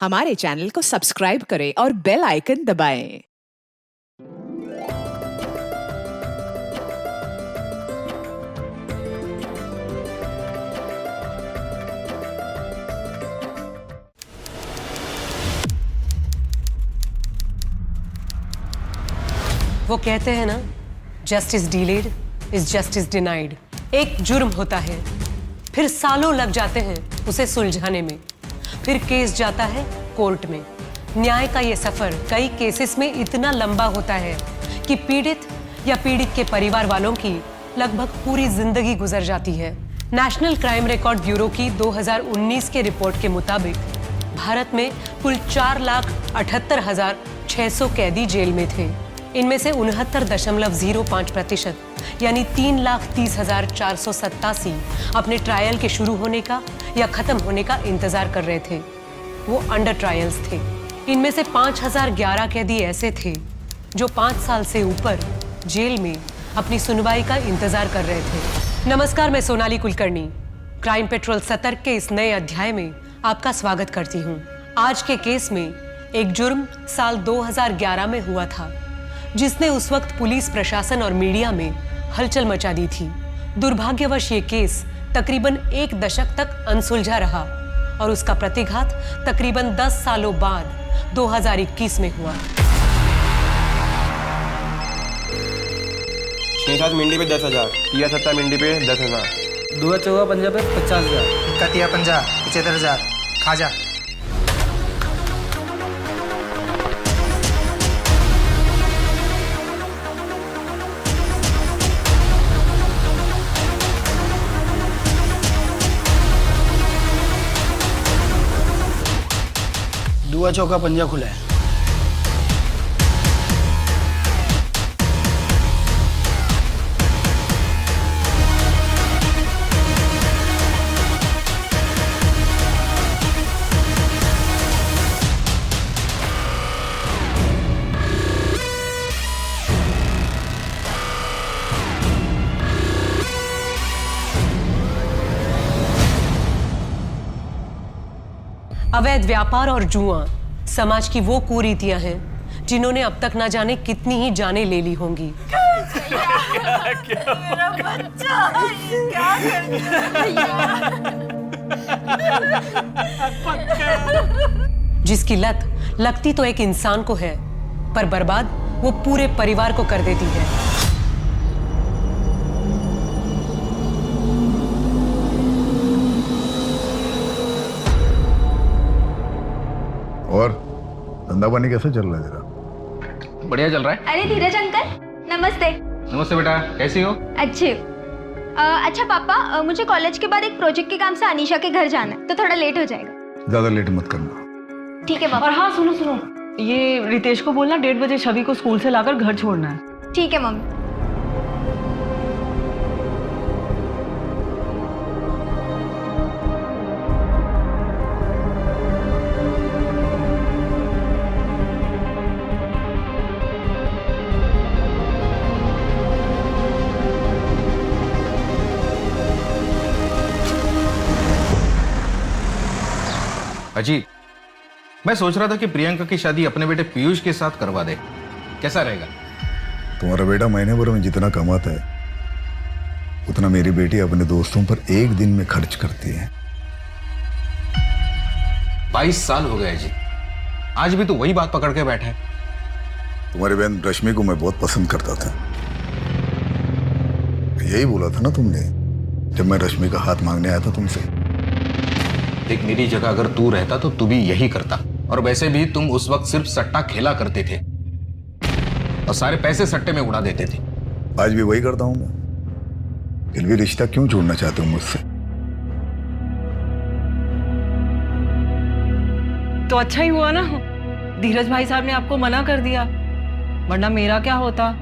हमारे चैनल को सब्सक्राइब करें और बेल आइकन दबाएं। वो कहते हैं ना, justice delayed is justice denied. एक जुर्म होता है, फिर सालों लग जाते हैं उसे सुलझाने में, फिर केस जाता है कोर्ट में। न्याय का ये सफर कई केसेस में इतना लंबा होता है कि पीड़ित या पीड़ित के परिवार वालों की लगभग पूरी जिंदगी गुजर जाती है। नेशनल क्राइम रिकॉर्ड ब्यूरो की 2019 के रिपोर्ट के मुताबिक भारत में कुल 4,78,600 कैदी जेल में थे। इनमें से 69.05% यानी 3,30,487 अपने ट्रायल के शुरू होने का या खत्म होने का इंतजार कर रहे थे। वो अंडर ट्रायल्स थे। इनमें से 5,011 कैदी ऐसे थे जो 5 साल से ऊपर जेल में अपनी सुनवाई का इंतजार कर रहे थे। नमस्कार, मैं सोनाली कुलकर्णी क्राइम पेट्रोल सतर्क के इस नए अध्याय में आपका स्वागत करती हूँ। आज के केस में एक जुर्म साल 2011 में हुआ था जिसने उस वक्त पुलिस प्रशासन और मीडिया में हलचल मचा दी थी। दुर्भाग्यवश ये केस तकरीबन 1 दशक तक अनसुलझा रहा और उसका प्रतिघात तकरीबन 10 सालों बाद 2021 में हुआ। 6-7 मिंडी पे 10,000, 7 मिंडी पे 10,000, 2 पंजा पे 50,000, 50, 75,000, खाजा। दुआ चौका पंजा खुला है। अवैध व्यापार और जुआ समाज की वो कुरीतियां हैं जिन्होंने अब तक ना जाने कितनी ही जानें ले ली होंगी। मेरा बच्चा क्या जिसकी लत लगती तो एक इंसान को है, पर बर्बाद वो पूरे परिवार को कर देती है। और धंधा पानी कैसे चल रहा है तेरा? बढ़िया चल रहा है। अरे धीरज अंकल, नमस्ते। नमस्ते बेटा, कैसी हो? अच्छे। अच्छा पापा, मुझे कॉलेज के बाद एक प्रोजेक्ट के काम से अनीशा के घर जाना है, तो थोड़ा लेट हो जाएगा। ज्यादा लेट मत करना। ठीक है पापा। और हाँ, सुनो सुनो, ये रितेश को बोलना 1:30 बजे छवि को स्कूल से लाकर घर छोड़ना है। ठीक है मम्मी। अजी, मैं सोच रहा था कि प्रियंका की शादी अपने बेटे पीयूष के साथ करवा दे, कैसा रहेगा? तुम्हारा बेटा महीने भर में जितना कमाता है उतना मेरी बेटी अपने दोस्तों पर एक दिन में खर्च करती है। 22 साल हो गए जी, आज भी तो वही बात पकड़ के बैठा है। तुम्हारी बहन रश्मि को मैं बहुत पसंद करता था। यही बोला था ना तुमने जब मैं रश्मि का हाथ मांगने आया था तुमसे। देख, मेरी जगह अगर तू रहता तो तू भी यही करता। और वैसे भी तुम उस वक्त सिर्फ सट्टा खेला करते थे और सारे पैसे सट्टे में उड़ा देते थे। आज भी वही करता हूं मैं। फिर भी रिश्ता क्यों छोड़ना चाहते हो मुझसे? तो अच्छा ही हुआ ना, धीरज भाई साहब ने आपको मना कर दिया, वरना मेरा क्या होता।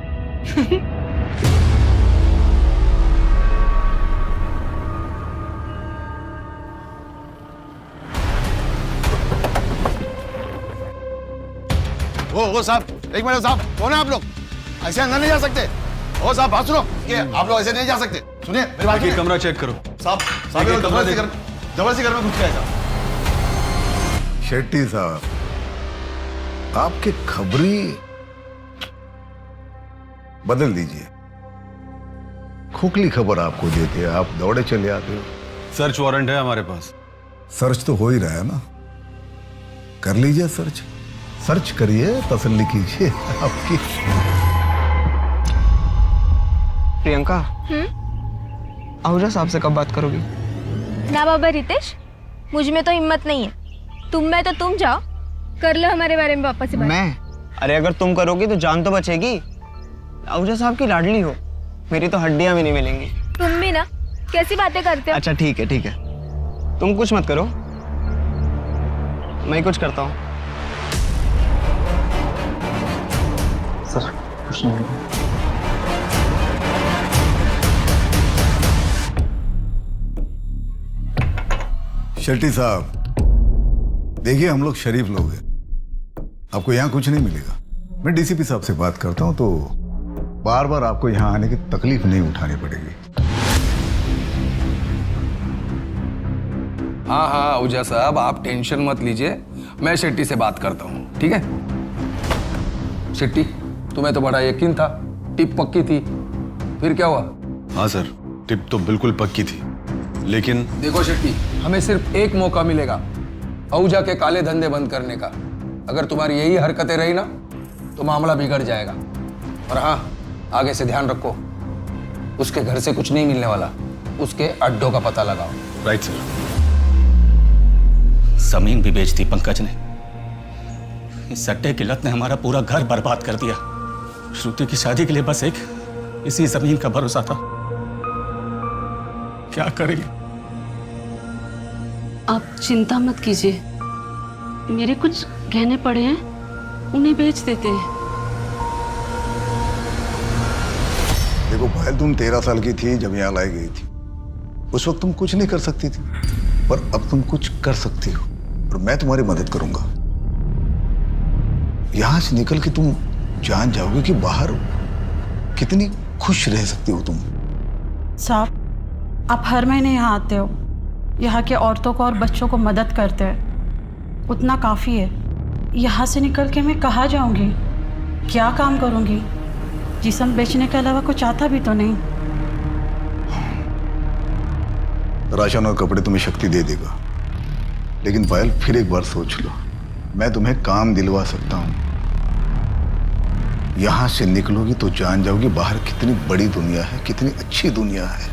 वो साहब, एक मिनट साहब, कौन है आप लोग? ऐसे अंदर नहीं जा सकते। ओ साहब, बात सुनो, कि आप लोग ऐसे नहीं जा सकते। सुनिए मेरी बात, कमरा चेक करो। साहब, जबरदस्ती घर में घुस गया। शेट्टी साहब, आपके खबरी बदल दीजिए। खोखली खबर आपको देते हैं, आप दौड़े चले आते हो। सर्च वारंट है हमारे पास। सर्च तो हो ही रहा है ना, कर लीजिए सर्च। सर्च करिए, तसल्ली कीजिए आपकी। प्रियंका, आहूजा साहब से कब बात करोगी? ना बाबा रितेश, मुझ में तो हिम्मत नहीं है। तुम में तो तुम जाओ, कर लो हमारे बारे में पापा से बात। मैं? अरे अगर तुम करोगी तो जान तो बचेगी। आहूजा साहब की लाडली हो, मेरी तो हड्डियां भी नहीं मिलेंगी। तुम भी ना, कैसी बातें करते हो? अच्छा ठीक है ठीक है, तुम कुछ मत करो, मैं ही कुछ करता हूँ। सर कुछ नहीं। शेट्टी साहब, देखिए हम लोग शरीफ लोग हैं, आपको यहाँ कुछ नहीं मिलेगा। मैं डीसीपी साहब से बात करता हूँ तो बार बार आपको यहाँ आने की तकलीफ नहीं उठानी पड़ेगी। हाँ हाँ आहूजा साहब, आप टेंशन मत लीजिए, मैं शेट्टी से बात करता हूँ, ठीक है? शेट्टी, तुम्हें तो बड़ा यकीन था, टिप पक्की थी, फिर क्या हुआ? हाँ सर, टिप तो बिल्कुल पक्की थी, लेकिन देखो शेट्टी, हमें सिर्फ एक मौका मिलेगा आहूजा के काले धंधे बंद करने का। अगर तुम्हारी यही हरकतें रही ना तो मामला बिगड़ जाएगा। और हाँ, आगे से ध्यान रखो, उसके घर से कुछ नहीं मिलने वाला, उसके अड्डों का पता लगाओ। Right sir. जमीन भी बेच दी पंकज ने। इस सट्टे की लत ने हमारा पूरा घर बर्बाद कर दिया। श्रुति की शादी के लिए बस एक इसी जमीन का भरोसा था। क्या करेंगे? आप चिंता मत कीजिए, मेरे कुछ गहने पड़े हैं, उन्हें बेच देते हैं। देखो पायल, तुम 13 साल की थी जब यहाँ लाई गई थी। उस वक्त तुम कुछ नहीं कर सकती थी, पर अब तुम कुछ कर सकती हो और मैं तुम्हारी मदद करूंगा। यहां से निकल के तुम जान जाओगे कि बाहर कितनी खुश रह सकती हो तुम। साहब, आप हर महीने यहाँ आते हो, यहाँ के औरतों को और बच्चों को मदद करते हैं, उतना काफ़ी है। यहाँ से निकल के मैं कहाँ जाऊँगी, क्या काम करूँगी? जिस्म बेचने के अलावा कुछ आता भी तो नहीं। राशन और कपड़े तुम्हें शक्ति दे देगा, लेकिन पायल फिर एक बार सोच लो, मैं तुम्हें काम दिलवा सकता हूँ। यहां से निकलोगी तो जान जाओगी बाहर कितनी बड़ी दुनिया है, कितनी अच्छी दुनिया है।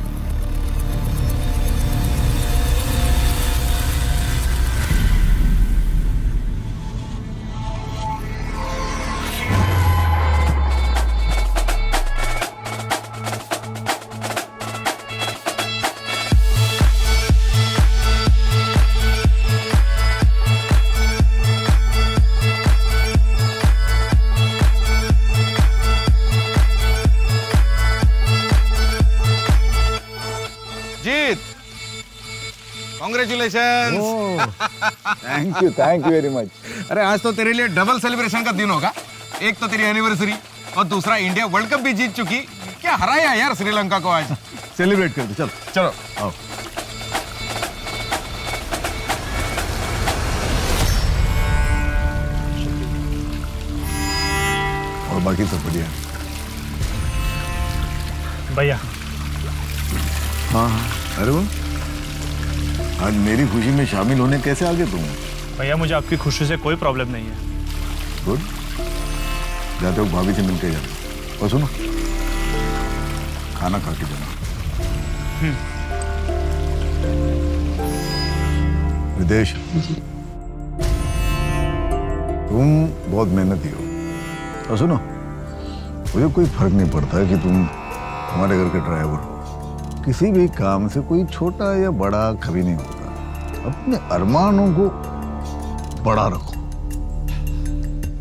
Congratulation. Thank you very much. अरे आज तो तेरे लिए डबल सेलिब्रेशन का दिन होगा। एक तो तेरी एनिवर्सरी और दूसरा इंडिया वर्ल्ड कप भी जीत चुकी। क्या हराया यार श्रीलंका को आज। सेलिब्रेट करते, चलो चलो आओ। और बाकी सब बढ़िया? भैया। हाँ हाँ, अरे वो आज मेरी खुशी में शामिल होने कैसे आ गए तुम? भैया मुझे आपकी खुशी से कोई प्रॉब्लम नहीं है। गुड, जाते हो भाभी से मिलके जाना। और सुनो, खाना खा के जाना। विदेश, तुम बहुत मेहनती हो। और सुनो, मुझे कोई फर्क नहीं पड़ता कि तुम हमारे घर के ड्राइवर हो। किसी भी काम से कोई छोटा या बड़ा कभी नहीं होता। अपने अरमानों को बड़ा रखो,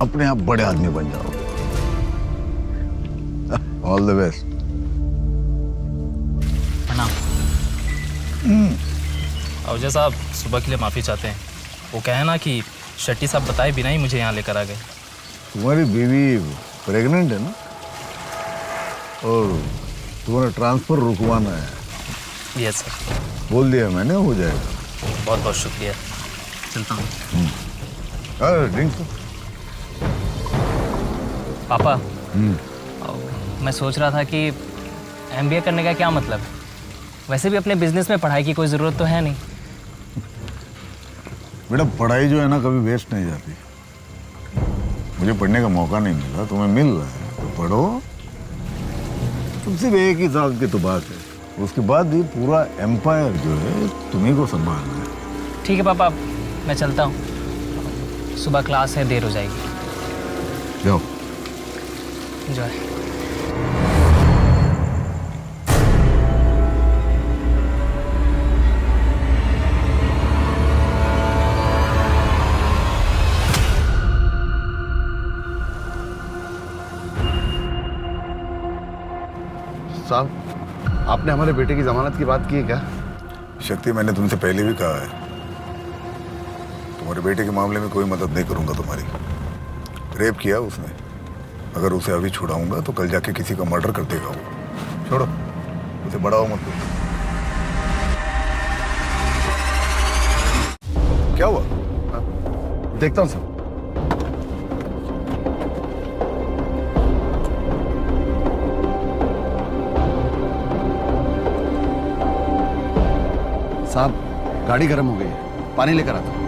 अपने आप बड़े आदमी बन जाओ। All the best. प्रणाम। आहूजा साहब सुबह के लिए माफ़ी चाहते हैं। वो कहे ना कि शेट्टी साहब बताए बिना ही मुझे यहाँ लेकर आ गए। तुम्हारी बीवी प्रेग्नेंट है ना, और तुम्हारा ट्रांसफर रुकवाना है। Yes sir. बोल दिया मैंने, हो जाएगा। बहुत बहुत शुक्रिया, चलता हूँ। ड्रिंक तो। पापा, मैं सोच रहा था कि एमबीए करने का क्या मतलब है? वैसे भी अपने बिजनेस में पढ़ाई की कोई ज़रूरत तो है नहीं। बेटा पढ़ाई जो है ना कभी वेस्ट नहीं जाती। मुझे पढ़ने का मौका नहीं मिला, तुम्हें मिल रहा है तो पढ़ो। तुम सिर्फ एक ही साल की तो बात है, उसके बाद ये पूरा एम्पायर जो है तुम्ही को संभालना है। ठीक है पापा, मैं चलता हूँ, सुबह क्लास है, देर हो जाएगी। जाओ। एंजॉय। साहब, आपने हमारे बेटे की जमानत की बात की है क्या? शक्ति, मैंने तुमसे पहले भी कहा है, तुम्हारे बेटे के मामले में कोई मदद नहीं करूंगा तुम्हारी। रेप किया उसने, अगर उसे अभी छुड़ाऊंगा तो कल जाके किसी का मर्डर कर देगा वो। छोड़ो उसे, बढ़ाओ मत। क्या हुआ? देखता हूँ सर। साहब, गाड़ी गर्म हो गई है, पानी लेकर आता हूं।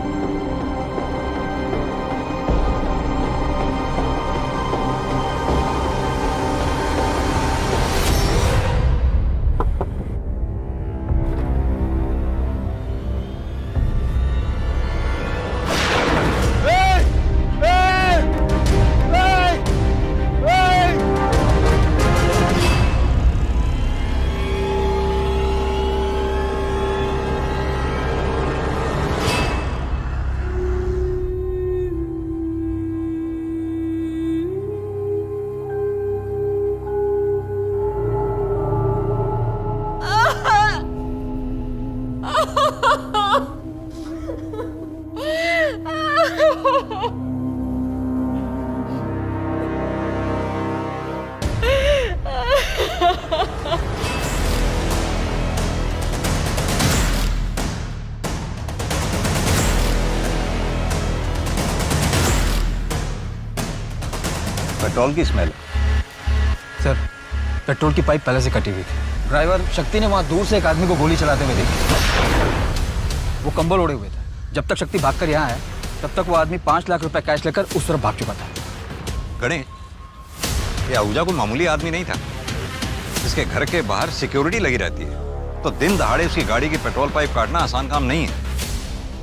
पेट्रोल की स्मेल। सर, पेट्रोल की पाइप पहले से कटी हुई थी। ड्राइवर शक्ति ने वहां दूर से एक आदमी को गोली चलाते हुए देखी। वो कंबल ओढ़े हुए थे। जब तक शक्ति भागकर यहाँ आया, तब तक वो आदमी 5 लाख रुपए कैश लेकर उस तरफ भाग चुका था। गणेश, ये आहूजा कोई मामूली आदमी नहीं था। इसके घर के बाहर सिक्योरिटी लगी रहती है, तो दिन दहाड़े उसकी गाड़ी की पेट्रोल पाइप काटना आसान काम नहीं है।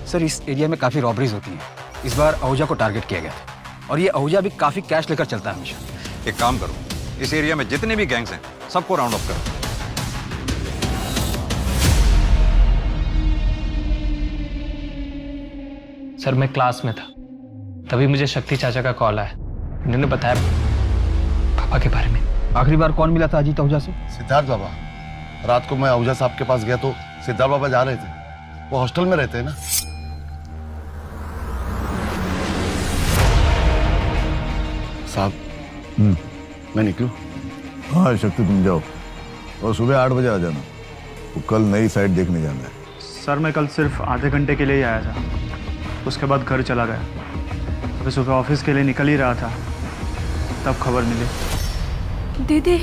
सर, इस एरिया में काफी रॉबरीज होती हैं। इस बार आहूजा को टारगेट किया गया था, और ये आहूजा भी काफी कैश लेकर चलता है हमेशा। एक काम करो, इस एरिया में जितने भी गैंग्स हैं सबको राउंड अप करो। सर, मैं क्लास में था, तभी मुझे शक्ति चाचा का कॉल आया। उन्होंने बताया पापा के बारे में। आखिरी बार कौन मिला था अजीत आहूजा से? सिद्धार्थ बाबा। रात को मैं आहूजा साहब के पास गया तो सिद्धार्थ बाबा जा रहे थे। वो हॉस्टल में रहते हैं ना। साहब, मैं निकलूं? हाँ शक्ति, तुम जाओ और सुबह 8 बजे आ जाना। वो कल नई साइट देखने जाना है। सर, मैं कल सिर्फ आधे घंटे के लिए ही आया था, उसके बाद घर चला गया। अभी सुबह ऑफिस के लिए निकल ही रहा था, तब खबर मिली। दीदी,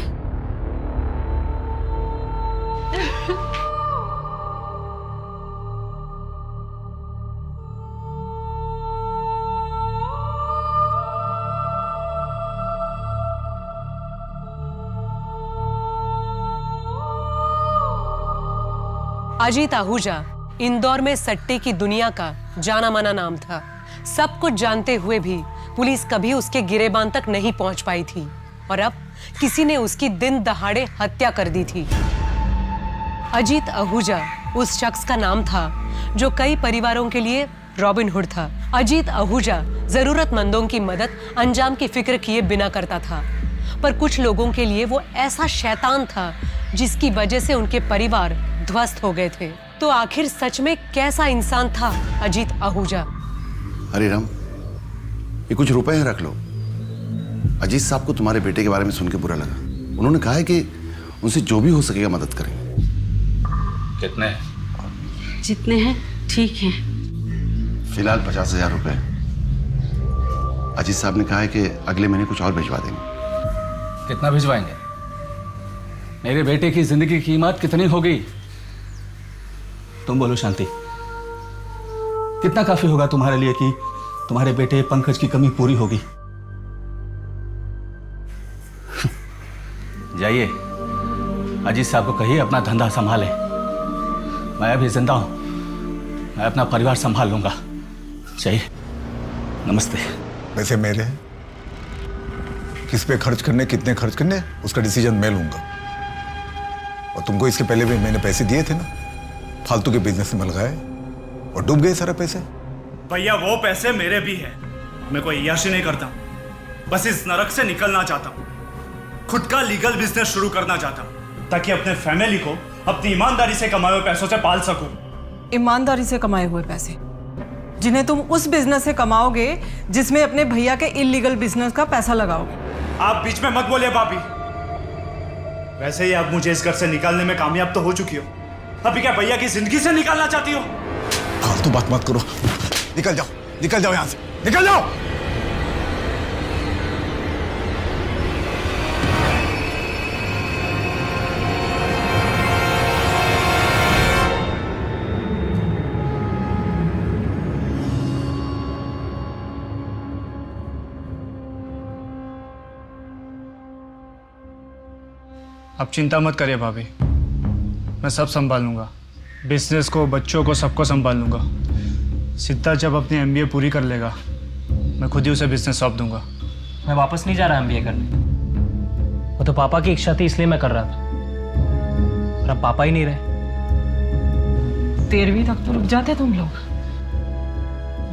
अजीत आहूजा इंदौर में सट्टे की दुनिया का जाना माना नाम था। सब कुछ जानते हुए भी पुलिस कभी उसके गिरेबान तक नहीं पहुंच पाई थी, और अब किसी ने उसकी दिन दहाड़े हत्या कर दी थी। अजीत आहूजा उस शख्स का नाम था जो कई परिवारों के लिए रॉबिन हुड था। अजीत आहूजा जरूरतमंदों की मदद अंजाम की फिक्र किए बिना करता था, पर कुछ लोगों के लिए वो ऐसा शैतान था जिसकी वजह से उनके परिवार ध्वस्त हो गए थे। तो आखिर सच में कैसा इंसान था अजीत आहूजा? हरे राम, ये कुछ रुपए हैं, रख लो। अजीत साहब को तुम्हारे बेटे के बारे में सुन के बुरा लगा। उन्होंने कहा है कि उनसे जो भी हो सकेगा मदद करेंगे। कितने? जितने हैं ठीक हैं। फिलहाल 50,000 रुपए। अजीत साहब ने कहा है कि अगले महीने कुछ और भिजवा देंगे। कितना भिजवाएंगे? मेरे बेटे की जिंदगी की कीमत कितनी होगी? तुम बोलो शांति, कितना काफी होगा तुम्हारे लिए कि तुम्हारे बेटे पंकज की कमी पूरी होगी? जाइए, अजीत साहब को कहिए अपना धंधा संभाले। मैं अभी जिंदा हूं, मैं अपना परिवार संभाल लूंगा। चाहिए। नमस्ते। पैसे मेरे हैं, किस पे खर्च करने, कितने खर्च करने, उसका डिसीजन मैं लूंगा। और तुमको इसके पहले भी मैंने पैसे दिए थे ना, फालतू के बिजनेस में लगाए और डूब गए सारे पैसे। भैया वो पैसे मेरे भी हैं। मैं कोई अय्याशी नहीं करता, बस इस नरक से निकलना चाहता हूँ। खुद का लीगल बिजनेस शुरू करना चाहता हूँ ताकि अपने फैमिली को अपनी ईमानदारी से कमाए हुए पैसों से पाल सकूं। ईमानदारी से कमाए हुए पैसे जिन्हें तुम उस बिजनेस से कमाओगे जिसमें अपने भैया के इलीगल बिजनेस का पैसा लगाओगे। आप बीच में मत बोलिए भाभी। वैसे ही आप मुझे इस घर से निकालने में कामयाब तो हो चुकी हो, अभी क्या भैया की जिंदगी से निकालना चाहती हो? फालतू बात मत करो, निकल जाओ यहां से, निकल जाओ। आप चिंता मत करिए भाभी, मैं सब संभाल लूंगा। बिजनेस को, बच्चों को, सबको संभाल लूंगा। सिद्धार्थ जब अपनी एमबीए पूरी कर लेगा, मैं खुद ही उसे बिजनेस सौंप दूंगा। मैं वापस नहीं जा रहा एमबीए करने। वो तो पापा की इच्छा थी, इसलिए मैं कर रहा था। और अब पापा ही नहीं रहे। 13वीं तक तो रुक जाते तुम लोग,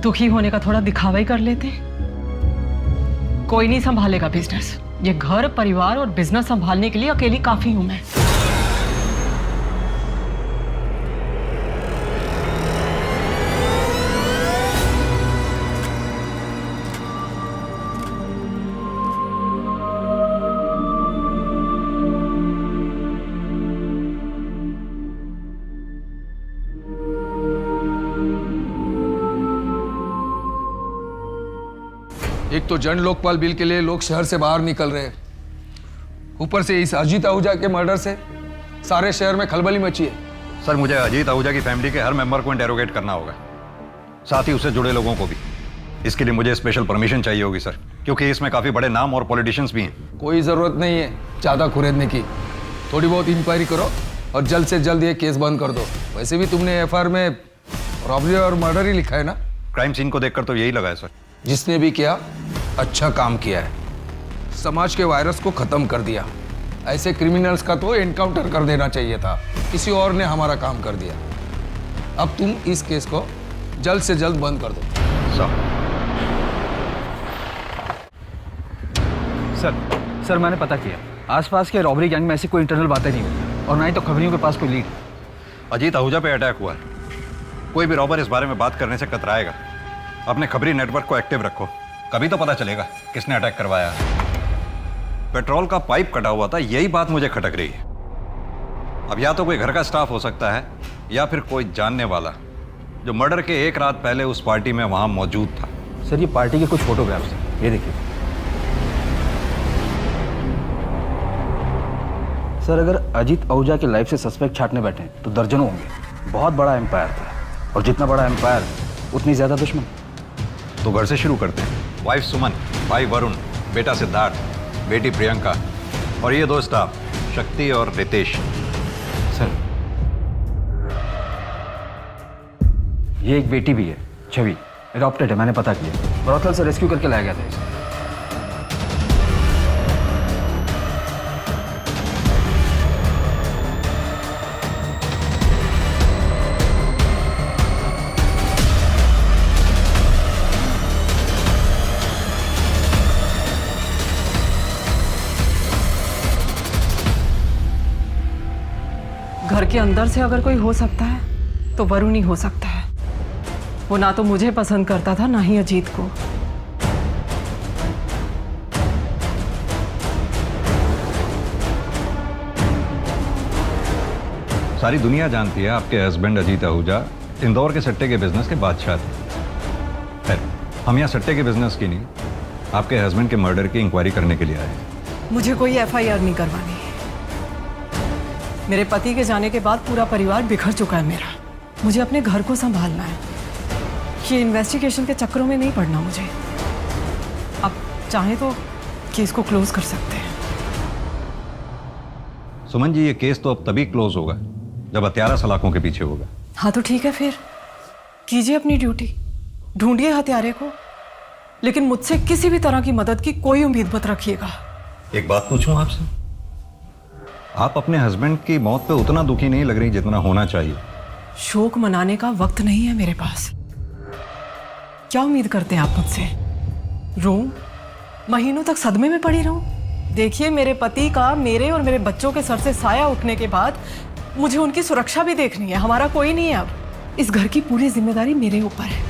दुखी होने का थोड़ा दिखावा ही कर लेते। कोई नहीं संभालेगा बिजनेस। ये घर, परिवार और बिजनेस संभालने के लिए अकेली काफी हूं मैं। एक तो जन लोकपाल बिल के लिए लोग शहर से बाहर निकल रहे हैं, ऊपर से इस अजीत आहूजा के मर्डर से सारे शहर में खलबली मची है। सर मुझे अजीत आहूजा की फैमिली के हर मेंबर को इंटेरोगेट करना होगा, साथ ही उससे जुड़े लोगों को भी। इसके लिए मुझे स्पेशल परमिशन चाहिए होगी सर, क्योंकि इसमें काफी बड़े नाम और पॉलिटिशियंस भी हैं। कोई जरूरत नहीं है ज्यादा खुरेदने की, थोड़ी बहुत इंक्वायरी करो और जल्द से जल्द ये केस बंद कर दो। वैसे भी तुमने एफआईआर में रॉबरी और मर्डर ही लिखा है ना? क्राइम सीन को देखकर तो यही लगा है सर। जिसने भी किया अच्छा काम किया है, समाज के वायरस को खत्म कर दिया। ऐसे क्रिमिनल्स का तो एनकाउंटर कर देना चाहिए था, किसी और ने हमारा काम कर दिया। अब तुम इस केस को जल्द से जल्द बंद कर दो। सर मैंने पता किया, आसपास के रॉबरी गैंग में ऐसी कोई इंटरनल बातें नहीं हुई और ना ही तो खबरियों के पास कोई लीड। अजीत आहूजा पे अटैक हुआ है, कोई भी रॉबर इस बारे में बात करने से कतराएगा। अपने खबरी नेटवर्क को एक्टिव रखो, कभी तो पता चलेगा किसने अटैक करवाया। पेट्रोल का पाइप कटा हुआ था, यही बात मुझे खटक रही है। अब या तो कोई घर का स्टाफ हो सकता है या फिर कोई जानने वाला जो मर्डर के एक रात पहले उस पार्टी में वहां मौजूद था। सर ये पार्टी के कुछ फोटोग्राफ्स हैं, ये देखिए। सर अगर अजीत आहूजा के लाइफ से सस्पेक्ट छाटने बैठे तो दर्जनों होंगे। बहुत बड़ा एम्पायर था और जितना बड़ा एम्पायर उतनी ज्यादा दुश्मन। तो घर से शुरू करते हैं। वाइफ सुमन, भाई वरुण, बेटा सिद्धार्थ, बेटी प्रियंका और ये दो स्टाफ शक्ति और रितेश। सर ये एक बेटी भी है, छवि, एडॉप्टेड है, मैंने पता किया। ब्रॉथल से रेस्क्यू करके लाया गया था इसे। घर के अंदर से अगर कोई हो सकता है तो वरुण ही हो सकता है। वो ना तो मुझे पसंद करता था, ना ही अजीत को। सारी दुनिया जानती है आपके हस्बैंड अजीत आहूजा इंदौर के सट्टे के बिजनेस के बादशाह थे। खैर हम यहाँ सट्टे के बिजनेस की नहीं, आपके हस्बैंड के मर्डर की इंक्वायरी करने के लिए आए हैं। मुझे कोई एफआईआर नहीं करवानी। मेरे पति के जाने के बाद पूरा परिवार बिखर चुका है मेरा। मुझे अपने घर को संभालना है। ये इन्वेस्टिगेशन के चक्करों में नहीं पड़ना मुझे। आप चाहें तो केस को क्लोज कर सकते हैं। सुमन जी, ये केस तो अब तभी क्लोज होगा जब हत्यारा सलाखों के पीछे होगा। हाँ तो ठीक है, फिर कीजिए अपनी ड्यूटी, ढूंढिए हत्यारे को, लेकिन मुझसे किसी भी तरह की मदद की कोई उम्मीद मत रखिएगा। एक बात पूछूं आपसे, आप अपने हस्बैंड की मौत पे उतना दुखी नहीं लग रही जितना होना चाहिए। शोक मनाने का वक्त नहीं है मेरे पास। क्या उम्मीद करते हैं आप मुझसे? रोऊं, महीनों तक सदमे में पड़ी रहूं? देखिए, मेरे पति का मेरे और मेरे बच्चों के सर से साया उठने के बाद मुझे उनकी सुरक्षा भी देखनी है। हमारा कोई नहीं है अब। इस घर की पूरी जिम्मेदारी मेरे ऊपर है।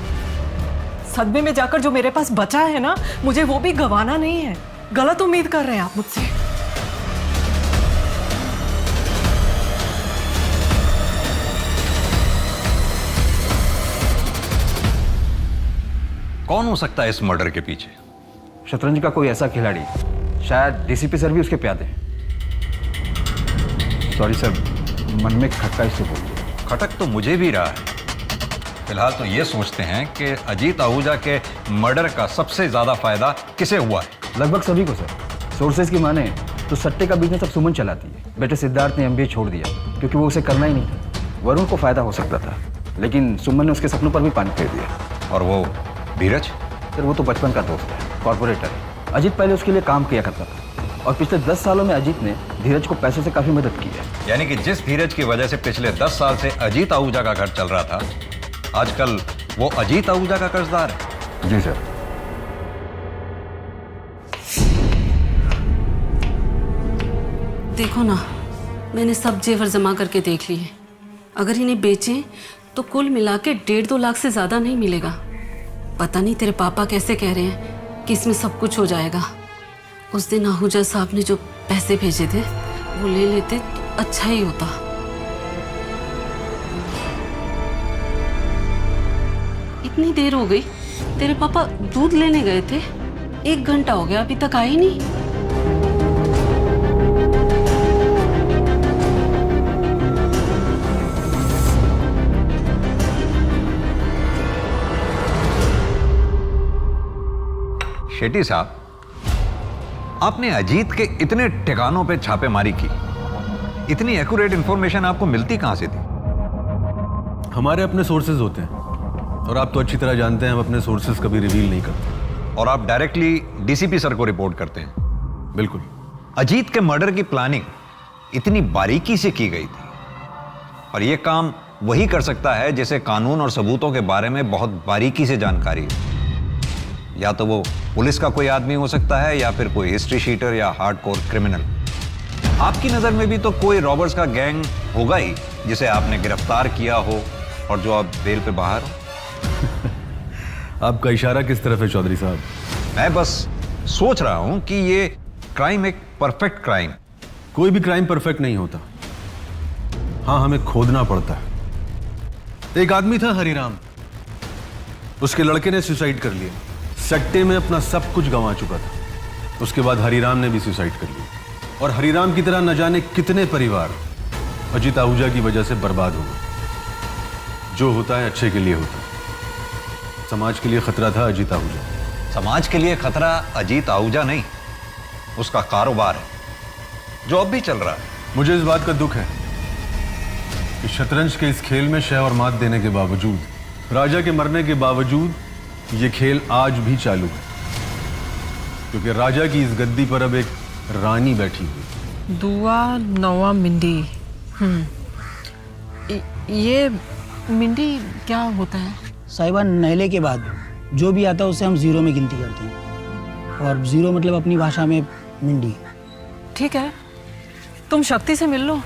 सदमे में जाकर जो मेरे पास बचा है ना, मुझे वो भी गंवाना नहीं है। गलत उम्मीद कर रहे हैं आप मुझसे। कौन हो सकता है इस मर्डर के पीछे? शतरंज का कोई ऐसा खिलाड़ी, शायद डीसीपी सर भी उसके प्यादे हैं। सॉरी सर, मन में खटका इससे बोल दिया। खटक तो मुझे भी रहा है। फिलहाल तो ये सोचते हैं कि अजीत आहूजा के मर्डर का सबसे ज्यादा फायदा किसे हुआ है? लगभग सभी को सर। सोर्सेज की माने तो सट्टे का बिजनेस अब सुमन चलाती है। बेटे सिद्धार्थ ने एमबीए छोड़ दिया क्योंकि वो उसे करना ही नहीं था। वरुण को फायदा हो सकता था, लेकिन सुमन ने उसके सपनों पर भी पानी फेर दिया। और वो धीरज? सर वो तो बचपन का दोस्त है, कॉर्पोरेटर है। अजीत पहले उसके लिए काम किया करता था और पिछले 10 सालों में अजीत ने धीरज को पैसों से काफी मदद की है। यानी कि जिस धीरज की वजह से पिछले 10 साल से अजीत आहूजा का घर चल रहा था, आजकल वो अजीत आहूजा का कर्जदार है। जी सर। देखो ना, मैंने सब जेवर जमा करके देख लिए। अगर इन्हें बेचें तो कुल मिला के 1.5-2 लाख से ज्यादा नहीं मिलेगा। पता नहीं तेरे पापा कैसे कह रहे हैं कि इसमें सब कुछ हो जाएगा। उस दिन आहूजा साहब ने जो पैसे भेजे थे वो ले लेते तो अच्छा ही होता। इतनी देर हो गई, तेरे पापा दूध लेने गए थे। 1 घंटा हो गया, अभी तक आए नहीं। शेट्टी साहब, आपने अजीत के इतने ठिकानों पे छापेमारी की, इतनी एक्यूरेट इंफॉर्मेशन आपको मिलती कहां से थी? हमारे अपने सोर्सेज होते हैं और आप तो अच्छी तरह जानते हैं हम अपने सोर्सेज कभी रिवील नहीं करते। और आप डायरेक्टली डीसीपी सर को रिपोर्ट करते हैं? बिल्कुल। अजीत के मर्डर की प्लानिंग इतनी बारीकी से की गई थी, और यह काम वही कर सकता है जिसे कानून और सबूतों के बारे में बहुत बारीकी से जानकारी है। या तो वो पुलिस का कोई आदमी हो सकता है, या फिर कोई हिस्ट्री शीटर या हार्डकोर क्रिमिनल। आपकी नजर में भी तो कोई रॉबर्स का गैंग होगा ही जिसे आपने गिरफ्तार किया हो और जो अब बेल पे बाहर हो। आपका इशारा किस तरफ है चौधरी साहब? मैं बस सोच रहा हूं कि ये क्राइम एक परफेक्ट क्राइम। कोई भी क्राइम परफेक्ट नहीं होता। हाँ, हमें खोदना पड़ता है। एक आदमी था हरिराम, उसके लड़के ने सुसाइड कर लिया। सट्टे में अपना सब कुछ गंवा चुका था। उसके बाद हरिराम ने भी सुसाइड कर लिया, और हरिराम की तरह न जाने कितने परिवार अजीत आहूजा की वजह से बर्बाद हो गए। जो होता है अच्छे के लिए होता है। समाज के लिए खतरा था अजीत आहूजा। समाज के लिए खतरा अजीत आहूजा नहीं, उसका कारोबार है जो अब भी चल रहा है। मुझे इस बात का दुख है कि शतरंज के इस खेल में शह और मात देने के बावजूद, राजा के मरने के बावजूद, ये खेल आज भी चालू है, क्योंकि राजा की इस गद्दी पर अब एक रानी बैठी हुई। दुआ नवा मिंडी। ये मिंडी क्या होता है? साहिबा, नहले के बाद जो भी आता है उसे हम 0 में गिनती करते हैं, और 0 मतलब अपनी भाषा में मिंडी। ठीक है, तुम शक्ति से मिल लो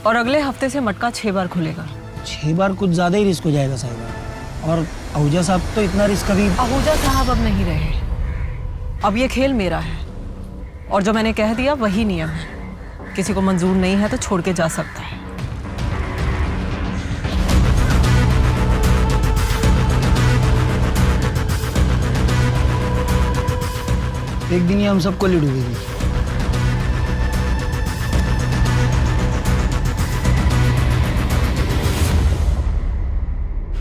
और अगले हफ्ते से मटका 6 बार खुलेगा। 6 बार कुछ ज्यादा ही रिस्क हो जाएगा साहिबा। और आहूजा साहब तो इतना रिस्क कभी। आहूजा साहब अब नहीं रहे। अब ये खेल मेरा है, और जो मैंने कह दिया वही नियम है। किसी को मंजूर नहीं है तो छोड़ के जा सकता है। एक दिन ही हम सबको लीड हुई थी।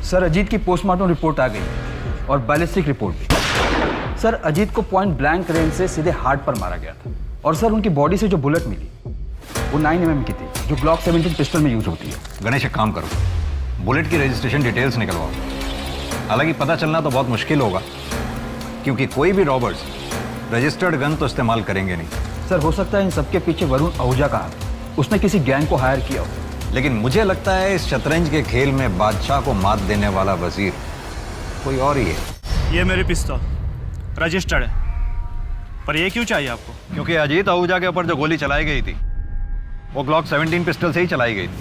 सर अजीत की पोस्टमार्टम रिपोर्ट आ गई और बैलिस्टिक रिपोर्ट भी। सर अजीत को पॉइंट ब्लैंक रेंज से सीधे हार्ट पर मारा गया था और सर उनकी बॉडी से जो बुलेट मिली वो 9 mm की थी, जो ग्लॉक 17 पिस्टल में यूज होती है। गणेश एक काम करो, बुलेट की रजिस्ट्रेशन डिटेल्स निकलवाओ। हालांकि पता चलना तो बहुत मुश्किल होगा क्योंकि कोई भी रॉबर्स रजिस्टर्ड गन तो इस्तेमाल करेंगे नहीं। सर हो सकता है इन सबके पीछे वरुण आहूजा का हाथ, उसने किसी गैंग को हायर किया हो। लेकिन मुझे लगता है इस शतरंज के खेल में बादशाह को मात देने वाला वजीर कोई और ही है। ये मेरी पिस्तौल रजिस्टर्ड है, पर ये क्यों चाहिए आपको? क्योंकि अजीत आहूजा के ऊपर जो गोली चलाई गई थी वो ग्लॉक 17 पिस्टल से ही चलाई गई थी।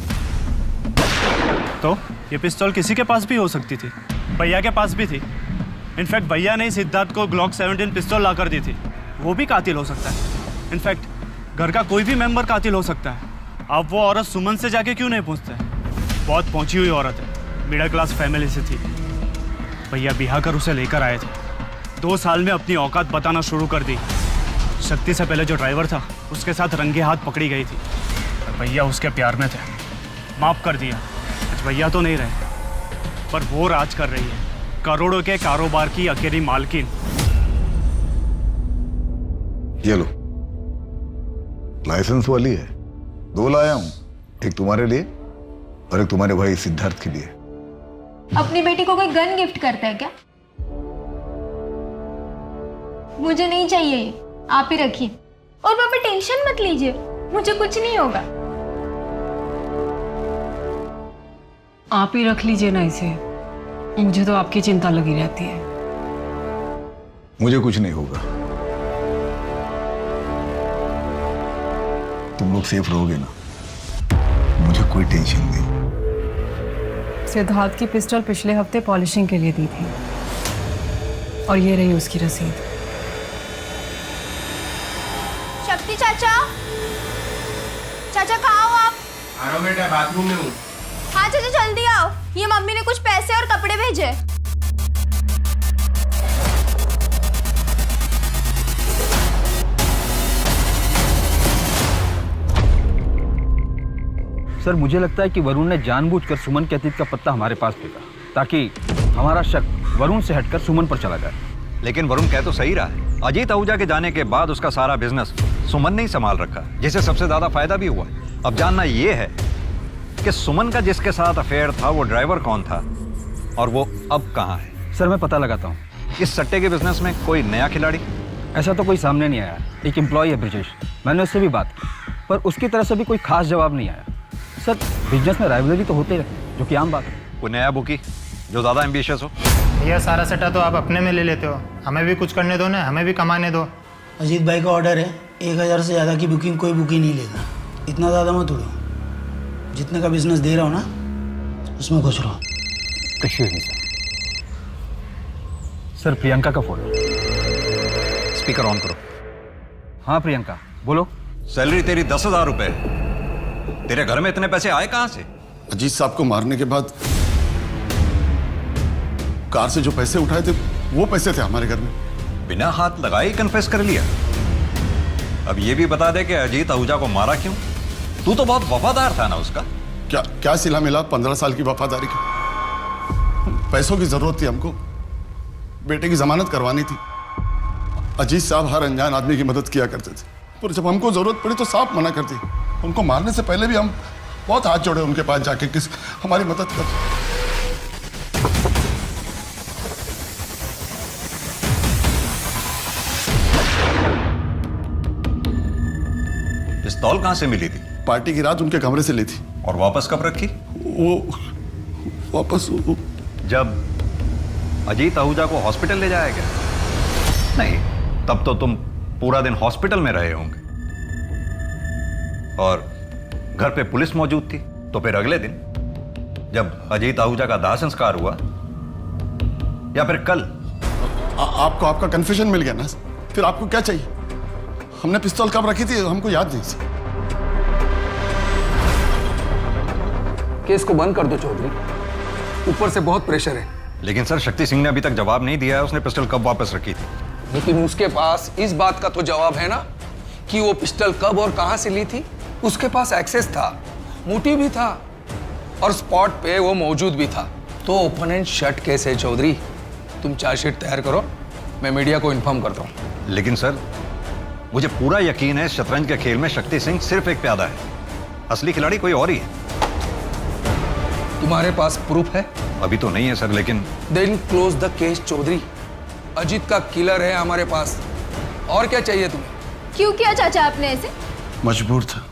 तो ये पिस्तौल किसी के पास भी हो सकती थी, भैया के पास भी थी। इनफैक्ट भैया ने सिद्धार्थ को ग्लॉक 17 पिस्तौल ला कर दी थी, वो भी कातिल हो सकता है। इनफैक्ट घर का कोई भी मेंबर कातिल हो सकता है। अब वो औरत सुमन से जाके क्यों नहीं पूछते? बहुत पहुंची हुई औरत है, मिडिल क्लास फैमिली से थी। भैया बिहा कर उसे लेकर आए थे, 2 साल में अपनी औकात बताना शुरू कर दी। शक्ति से पहले जो ड्राइवर था उसके साथ रंगे हाथ पकड़ी गई थी। भैया उसके प्यार में थे, माफ कर दिया। आज भैया तो नहीं रहे, पर वो राज कर रही है, करोड़ों के कारोबार की अकेली मालकिन। ये लो, लाइसेंस वाली है, 2 लाया हूं, एक तुम्हारे लिए और एक तुम्हारे भाई सिद्धार्थ के लिए। अपनी बेटी को कोई गन गिफ्ट करता है क्या? मुझे नहीं चाहिए ये, आप ही रखिए। और पापा टेंशन मत लीजिए, मुझे कुछ नहीं होगा। आप ही रख लीजिए ना इसे, मुझे तो आपकी चिंता लगी रहती है। मुझे कुछ नहीं होगा, तुम लोग सेफ रहोगे ना, मुझे कोई टेंशन नहीं। सिद्धार्थ की पिस्टल पिछले हफ्ते पॉलिशिंग के लिए दी थी और ये रही उसकी रसीद। शक्ति चाचा, चाचा कहाँ हो आप? आ रहा हूँ बेटा, बाथरूम में हूँ। हाँ चाचा जल्दी आओ, ये मम्मी ने कुछ पैसे और कपड़े भेजे। सर मुझे लगता है कि वरुण ने जानबूझकर सुमन के अतीत का पत्ता हमारे पास फेंका ताकि हमारा शक वरुण से हटकर सुमन पर चला जाए। लेकिन वरुण कह तो सही रहा है, अजीत आहूजा के जाने के बाद उसका सारा बिजनेस सुमन ने ही संभाल रखा, जिससे सबसे ज्यादा फायदा भी हुआ। अब जानना यह है कि सुमन का जिसके साथ अफेयर था वो ड्राइवर कौन था और वो अब कहाँ है। सर मैं पता लगाता हूँ। इस सट्टे के बिजनेस में कोई नया खिलाड़ी? ऐसा तो कोई सामने नहीं आया। एक एम्प्लॉय है ब्रिजेश, मैंने उससे भी बात की पर उसकी तरफ से भी कोई खास जवाब नहीं आया। सर बिजनेस में राइवलरी तो होते ही रहती, जो कि आम बात है। कोई नया बुकी जो ज़्यादा एम्बिशियस हो? भैया सारा सट्टा तो आप अपने में ले लेते हो, हमें भी कुछ करने दो ना, हमें भी कमाने दो। अजीत भाई का ऑर्डर है, 1000 से ज़्यादा की बुकिंग कोई बुकिंग नहीं लेगा। इतना ज़्यादा मत उड़ो, जितने का बिजनेस दे रहा हूँ ना उसमें खुश रहो। एक्सक्यूज मी सर, प्रियंका का फोन। स्पीकर ऑन करो। हाँ प्रियंका बोलो। सैलरी तेरी 10,000 रुपए, तेरे घर में इतने पैसे आए कहाँ से? अजीत साहब को मारने के बाद कार से जो पैसे उठाए थे वो पैसे थे हमारे घर में। बिना हाथ लगाए ही कन्फेस कर लिया। अब ये भी बता दे कि अजीत आहूजा को मारा क्यों? तू तो बहुत वफादार था ना उसका। क्या क्या सिला मिला 15 साल की वफादारी की? पैसों की जरूरत थी हमको, बेटे की जमानत करवानी थी। अजीत साहब हर अनजान आदमी की मदद किया करते थे, पर जब हमको जरूरत पड़ी तो साफ मना कर दी। उनको मारने से पहले भी हम बहुत हाथ जोड़े उनके पास जाके किस हमारी मदद कर। पिस्तौल कहां से मिली थी? पार्टी की रात उनके कमरे से ली थी। और वापस कब रखी? वो वापस जब अजीत आहूजा को हॉस्पिटल ले जाया गया? नहीं, तब तो तुम पूरा दिन हॉस्पिटल में रहे होंगे और घर पे पुलिस मौजूद थी। तो फिर अगले दिन जब अजीत आहूजा का दाह संस्कार हुआ या फिर कल? आपको आपका कन्फेशन मिल गया ना, फिर आपको क्या चाहिए? हमने पिस्तौल कब रखी थी हमको याद नहीं। केस को बंद कर दो चौधरी, ऊपर से बहुत प्रेशर है। लेकिन सर शक्ति सिंह ने अभी तक जवाब नहीं दिया है, उसने पिस्टल कब वापस रखी थी? लेकिन उसके पास इस बात का तो जवाब है ना कि वो पिस्टल कब और कहां से ली थी। उसके पास एक्सेस था, मोटिव भी था और स्पॉट पे वो मौजूद भी था। तो ओपोनेंट शट केस है चौधरी। तुम चार्जशीट तैयार करो, मैं मीडिया को इन्फॉर्म करता हूं। लेकिन सर, मुझे पूरा यकीन है शतरंज के खेल में शक्ति सिंह सिर्फ एक प्यादा है, असली खिलाड़ी कोई और ही है। तुम्हारे पास प्रूफ है? अभी तो नहीं है सर, लेकिन then close the case Chaudhary. Ajit का किलर है हमारे पास, और क्या चाहिए तुम्हें? क्यों किया चाचा आपने ऐसे? मजबूर था,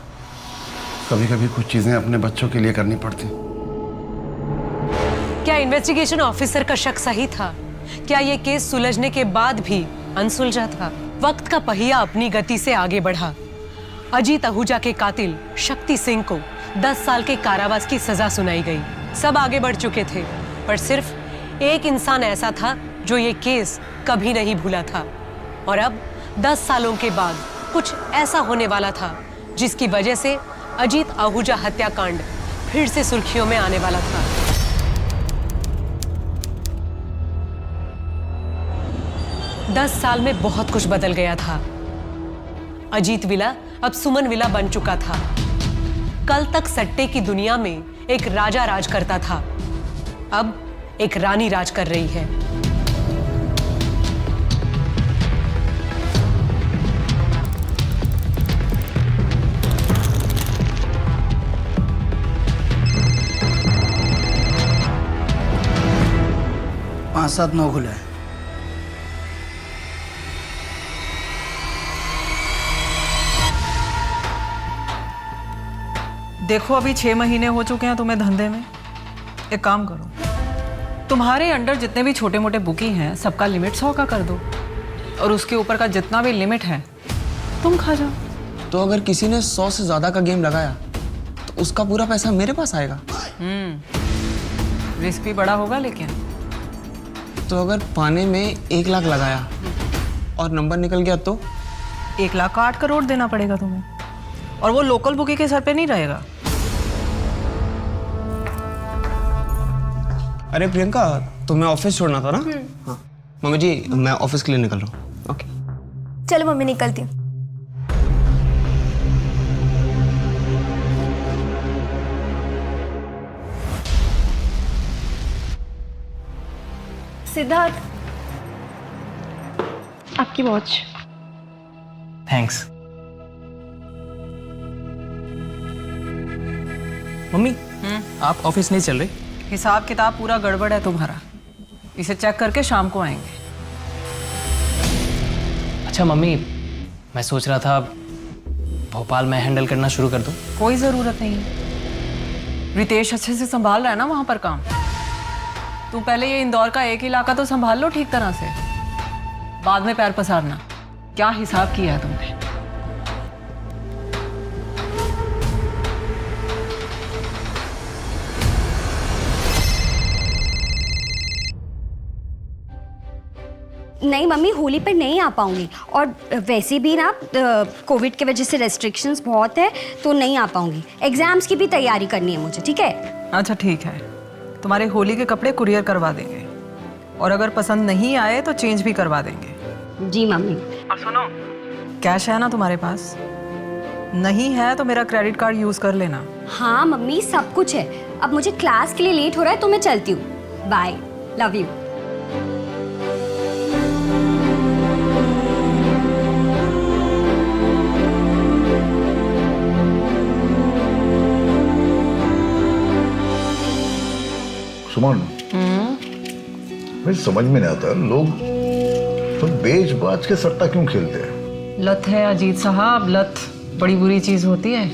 कभी कभी कुछ चीजें अपने बच्चों के लिए करनी पड़ती। क्या इन्वेस्टिगेशन ऑफिसर का शक सही था? क्या ये केस सुलझने के बाद भी अनसुलझा था? वक्त का पहिया अपनी गति से आगे बढ़ा। अजीत आहूजा के कातिल शक्ति सिंह को 10 साल के कारावास की सजा सुनाई गई। सब आगे बढ़ चुके थे, पर सिर्फ एक इंसान ऐसा था जो ये केस कभी नहीं भूला था। और अब 10 सालों के बाद कुछ ऐसा होने वाला था जिसकी वजह से अजीत आहूजा हत्याकांड फिर से सुर्खियों में आने वाला था। दस साल में बहुत कुछ बदल गया था। अजीत विला अब सुमन विला बन चुका था। कल तक सट्टे की दुनिया में एक राजा राज करता था, अब एक रानी राज कर रही है। पाँच 7 9 खुला है। देखो अभी 6 महीने हो चुके हैं तुम्हें धंधे में। एक काम करो, तुम्हारे अंडर जितने भी छोटे मोटे बुकी हैं सबका लिमिट 100 का कर दो, और उसके ऊपर का जितना भी लिमिट है तुम खा जाओ। तो अगर किसी ने 100 से ज्यादा का गेम लगाया तो उसका पूरा पैसा मेरे पास आएगा। रिस्क भी बड़ा होगा, लेकिन तो अगर पाने में 1 लाख लगाया और नंबर निकल गया तो 1 लाख का 8 करोड़ देना पड़ेगा तुम्हें, और वो लोकल बुकी के सर पे नहीं रहेगा। अरे प्रियंका, तुम्हें ऑफिस छोड़ना था ना? हाँ मम्मी जी, मैं ऑफिस के लिए निकल रहा हूँ। ओके चलो मम्मी, निकलती हूँ। सिद्धार्थ, आपकी वॉच। थैंक्स। मम्मी, आप ऑफिस नहीं चल रही? हिसाब किताब पूरा गड़बड़ है तुम्हारा, इसे चेक करके शाम को आएंगे। अच्छा मम्मी, मैं सोच रहा था भोपाल में हैंडल करना शुरू कर दूं। कोई ज़रूरत नहीं है, रितेश अच्छे से संभाल रहा है ना वहाँ पर काम। तुम पहले ये इंदौर का एक इलाका तो संभाल लो ठीक तरह से, बाद में पैर पसारना। क्या हिसाब किया है तुमने? नहीं मम्मी, होली पर नहीं आ पाऊंगी, और वैसे भी ना कोविड की वजह से रेस्ट्रिक्शंस बहुत है, तो नहीं आ पाऊंगी। एग्जाम्स की भी तैयारी करनी है मुझे, ठीक है? अच्छा ठीक है, तुम्हारे होली के कपड़े कुरियर करवा देंगे, और अगर पसंद नहीं आए तो चेंज भी करवा देंगे। जी मम्मी। और सुनो, कैश है ना तुम्हारे पास? नहीं है तो मेरा क्रेडिट कार्ड यूज़ कर लेना। हाँ मम्मी, सब कुछ है। अब मुझे क्लास के लिए लेट हो रहा है तो मैं चलती हूँ। Bye, love you. सुमन, मुझे समझ में नहीं आता, लोग तो बेच बाज के सट्टा क्यों खेलते हैं? लत है अजीत साहब, लत बड़ी बुरी चीज होती है,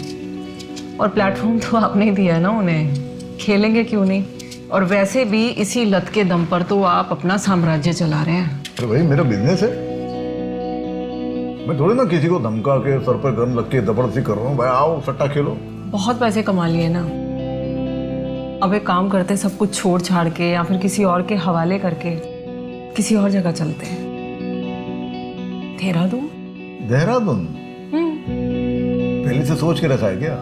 और प्लेटफॉर्म तो आपने ही दिया है ना उन्हें, खेलेंगे क्यों नहीं? और वैसे भी इसी लत के दम पर तो आप अपना साम्राज्य चला रहे हैं। अरे भाई, मेरा बिजनेस है, मैं थोड़ी ना किसी को धमका के सर पर गन लग के जबरदस्ती कर रहा हूँ। भाई आओ सट्टा खेलो। बहुत पैसे कमा लिए ना, अब एक काम करते, सब कुछ छोड़ छाड़ के या फिर किसी और के हवाले करके किसी और जगह चलते हैं। देहरादून। देहरादून? पहले से सोच के रखा है क्या?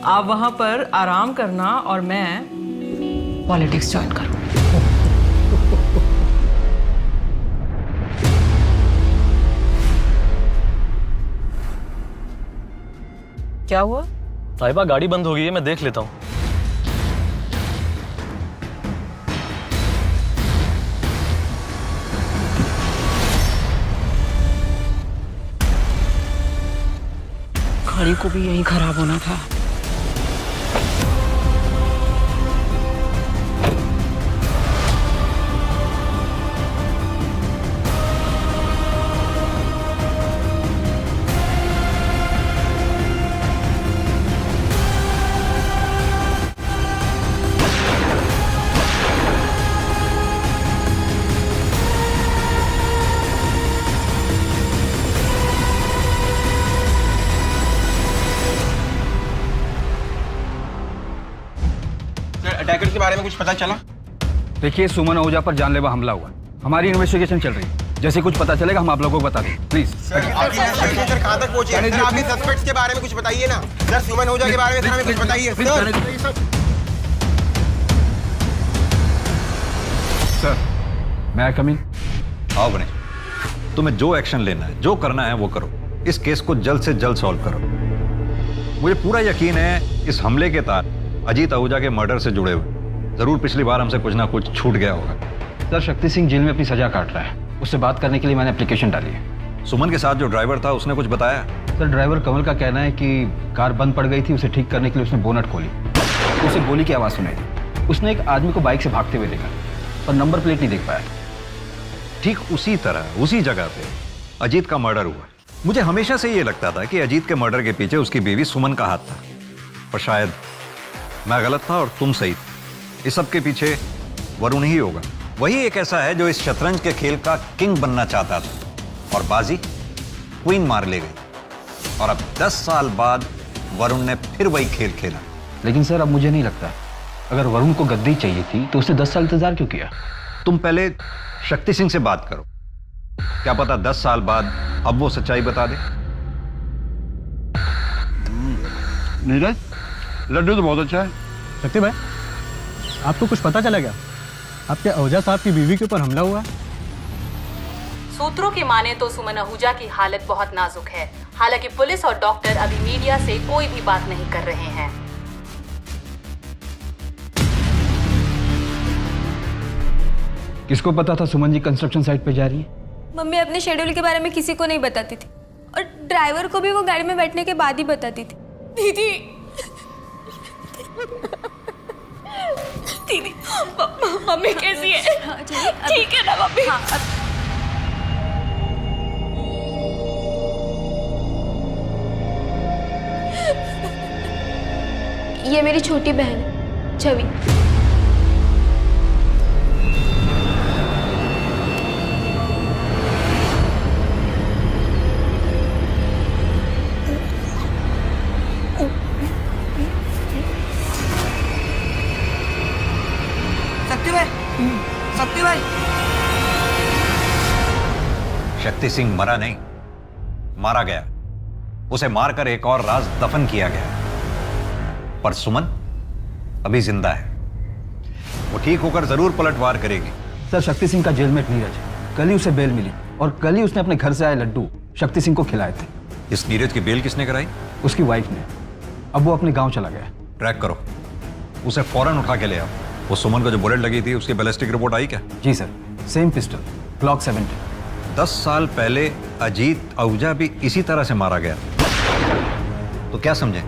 आप वहां पर आराम करना और मैं पॉलिटिक्स ज्वाइन करूँ। क्या हुआ? साहिबा गाड़ी बंद हो गई है, मैं देख लेता हूँ। गाड़ी को भी यही खराब होना था। अटैकर के बारे में कुछ पता चला? देखिए, सुमन आहूजा पर जानलेवा हमला हुआ। हमारी इन्वेस्टिगेशन चल रही है। जैसे कुछ पता चलेगा हम आप लोगों को बता देंगे। प्लीज सर कहाँ तक पहुंचे? सर आपके सस्पेक्ट्स के बारे में कुछ बताइए ना। सर सुमन आहूजा के बारे में सर हमें कुछ बताइए। सर, मैं कम इन? आओ गणेश, तुम्हें जो एक्शन लेना है, जो करना है वो करो। इस केस को जल्द से जल्द सॉल्व करो। मुझे पूरा यकीन है इस हमले के तार अजीत आहूजा के मर्डर से जुड़े हुए। जरूर पिछली बार हमसे कुछ ना कुछ छूट गया होगा। सर, शक्ति सिंह जेल में अपनी सजा काट रहा है। उससे बात करने के लिए मैंने एप्लीकेशन डाली है। सुमन के साथ जो ड्राइवर था उसने कुछ बताया? सर, ड्राइवर कमल का कहना है कि कार बंद पड़ गई थी, उसे ठीक करने के लिए उसने बोनट खोली। उसे गोली की आवाज़ सुनाई। उसने एक आदमी को बाइक से भागते हुए देखा, पर नंबर प्लेट नहीं देख पाया। ठीक उसी तरह उसी जगह पे अजीत का मर्डर हुआ। मुझे हमेशा से ये लगता था कि अजीत के मर्डर के पीछे उसकी बीवी सुमन का हाथ था, पर शायद मैं गलत था और तुम सही थे। इस सब के पीछे वरुण ही होगा। वही एक ऐसा है जो इस शतरंज के खेल का किंग बनना चाहता था और बाजी क्वीन मार ले गई। और अब 10 साल बाद वरुण ने फिर वही खेल खेला। लेकिन सर, अब मुझे नहीं लगता। अगर वरुण को गद्दी चाहिए थी तो उसने 10 साल इंतजार क्यों किया? तुम पहले शक्ति सिंह से बात करो, क्या पता 10 साल बाद अब वो सच्चाई बता दे। नीरज, लड्डू तो बहुत अच्छा है। शक्ति भाई, आपको कुछ पता चला क्या? आपके आहूजा साहब की बीवी के ऊपर हमला हुआ है। सूत्रों की माने तो सुमन आहूजा की हालत बहुत नाजुक है। हालांकि पुलिस और डॉक्टर अभी मीडिया से कोई भी बात नहीं कर रहे हैं। किसको पता था सुमन जी कंस्ट्रक्शन साइट पे जा रही है? मम्मी अपने शेड्यूल के बारे में किसी को नहीं बताती थी और ड्राइवर को भी वो गाड़ी में बैठने के बाद ही बताती थी। दीदी दीदी, मम्मी कैसी है? ठीक है ना मम्मी? ये मेरी छोटी बहन है छवि। शक्ति भाई, शक्ति सिंह मरा नहीं, मारा गया। उसे मारकर एक और राज दफन किया गया। पर सुमन अभी जिंदा है। वो ठीक होकर जरूर पलटवार करेगी। सर, शक्ति सिंह का जेलमेट नीरज है। कल ही उसे बेल मिली और कल ही उसने अपने घर से आए लड्डू शक्ति सिंह को खिलाए थे। इस नीरज की बेल किसने कराई? उसकी वाइफ ने। अब वो अपने गांव चला गया। ट्रैक करो, उसे फौरन उठा के ले आओ। वो सुमन को जो बुलेट लगी थी उसकी बैलिस्टिक रिपोर्ट आई क्या? जी सर, सेम पिस्टल, ग्लॉक 70। 10 साल पहले अजीत आहूजा भी इसी तरह से मारा गया। तो क्या समझे,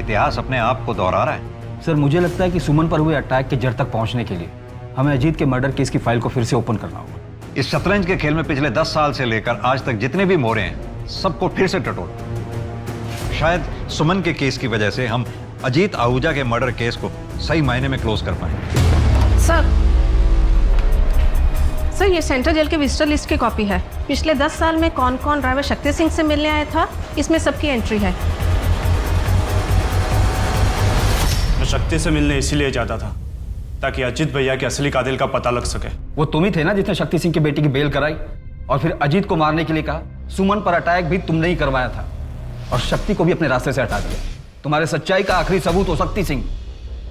इतिहास अपने आप को दोहरा रहा है। सर, मुझे लगता है कि सुमन पर हुए अटैक के जड़ तक पहुंचने के लिए हमें अजीत के मर्डर केस की फाइल को फिर से ओपन करना होगा। इस शतरंज के खेल में पिछले 10 साल से लेकर आज तक जितने भी मोरे हैं सबको फिर से टटोल। शायद सुमन के केस की वजह से हम अजीत आहूजा के मर्डर केस को सही मायने में क्लोज कर पाए। सर, ये सेंट्रल जेल के विजिटर लिस्ट की कॉपी है। पिछले 10 साल में कौन कौन ड्राइवर शक्ति सिंह से मिलने आया था, इसमें सबकी एंट्री है। मैं शक्ति से मिलने इसीलिए जाता था ताकि अजीत भैया के असली कातिल का पता लग सके। वो तुम ही थे ना जिसने शक्ति सिंह की बेटी की बेल कराई और फिर अजीत को मारने के लिए कहा। सुमन पर अटैक भी तुमने ही करवाया था और शक्ति को भी अपने रास्ते से हटा दिया। तुम्हारे सच्चाई का आखिरी सबूत हो शक्ति सिंह,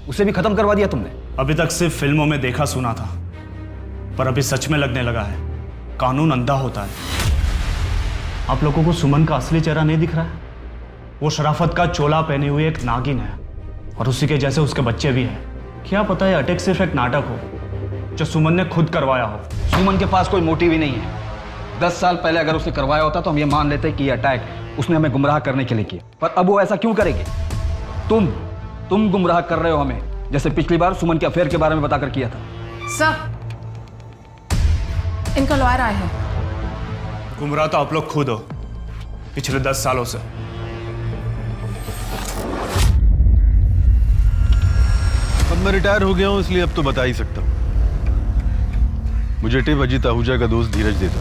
उसे भी खत्म करवा दिया तुमने। अभी तक सिर्फ फिल्मों में देखा सुना था, पर अभी सच में लगने लगा है। कानून अंधा होता है। आप लोगों को सुमन का असली चेहरा नहीं दिख रहा है? वो शराफत का चोला पहने हुए एक नागिन है और उसी के जैसे उसके बच्चे भी हैं। क्या पता है अटैक सिर्फ एक नाटक हो जो सुमन ने खुद करवाया हो। सुमन के पास कोई मोटिव ही नहीं है। 10 साल पहले अगर उसने करवाया होता तो हम ये मान लेते कि ये अटैक उसने हमें गुमराह करने के लिए किया, पर अब वो ऐसा क्यों करेगी? तुम गुमराह कर रहे हो हमें, जैसे पिछली बार सुमन के अफेयर के बारे में बताकर किया था। सर, इनका लॉयर आया है। गुमराह तो आप लोग खुद हो पिछले 10 सालों से। अब मैं रिटायर हो गया हूं, इसलिए अब तो बता ही सकता हूं। मुझे टिप अजीत आहूजा का दोस्त धीरज देता।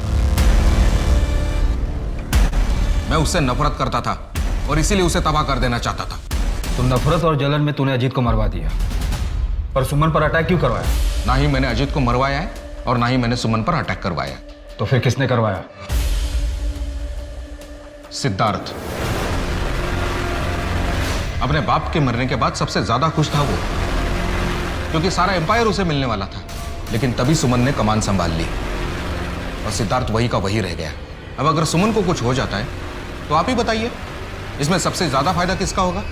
मैं उससे नफरत करता था और इसीलिए उसे तबाह कर देना चाहता था। तुम नफरत और जलन में तूने अजीत को मरवा दिया, पर सुमन पर अटैक क्यों करवाया? ना ही मैंने अजीत को मरवाया है और ना ही मैंने सुमन पर अटैक करवाया। तो फिर किसने करवाया? सिद्धार्थ। अपने बाप के मरने के बाद सबसे ज्यादा खुश था वो, क्योंकि सारा एम्पायर उसे मिलने वाला था। लेकिन तभी सुमन ने कमान संभाल ली और सिद्धार्थ वही का वही रह गया। अब अगर सुमन को कुछ हो जाता है तो आप ही बताइए, इसमें सबसे ज्यादा फायदा किसका होगा?